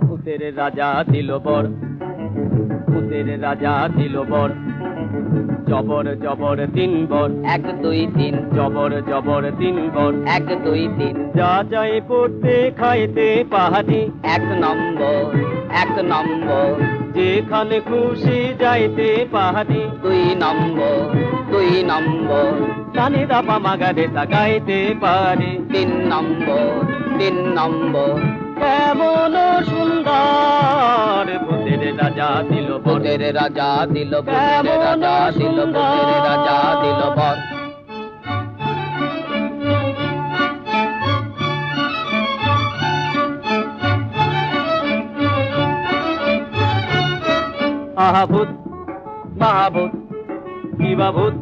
ভূতের রাজা দিল বর, ভূতের রাজা দিল বর, জবর জবর 3 বর, 1 2 3, জবর জবর 3 বর, 1 2 3, যা যায় পড়তে খাইতে পাহাড়ি, 1 নম্বর 1 নম্বর, যেখানে খুশি যাইতে পাহাড়ি, 2 নম্বর 2 নম্বর, সানি দাপা মাগারে তাকাইতে পারি, 3 নম্বর 3 নম্বর, কেমন সুন্দর ভূতের রাজা দিল বর, ভূতের রাজা দিল, ভূতের রাজা দিল, ভূতের রাজা দিল বর। আহা ভূত, মাহাভূত, কিবা ভূত,